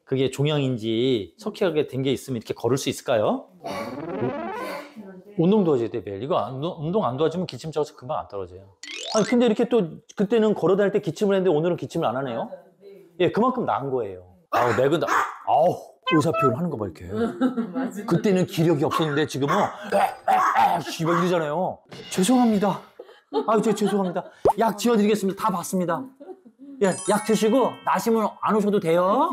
그게 종양인지 석회하게 된 게 있으면 이렇게 걸을 수 있을까요? 운동 도와줘야 돼, 매일. 이거 운동 안 도와주면 기침 자국이 금방 안 떨어져요. 아니, 근데 이렇게 또, 그때는 걸어 다닐 때 기침을 했는데 오늘은 기침을 안 하네요? 예, 그만큼 나은 거예요. 아우, 맥은, 아우, 의사 표현 하는 거 봐, 이렇게. 그때는 기력이 없었는데 지금은, 씨발 이러잖아요. 죄송합니다. 아유, 죄송합니다. 약 지어드리겠습니다. 다 봤습니다. 예, 약 드시고, 나시면 안 오셔도 돼요.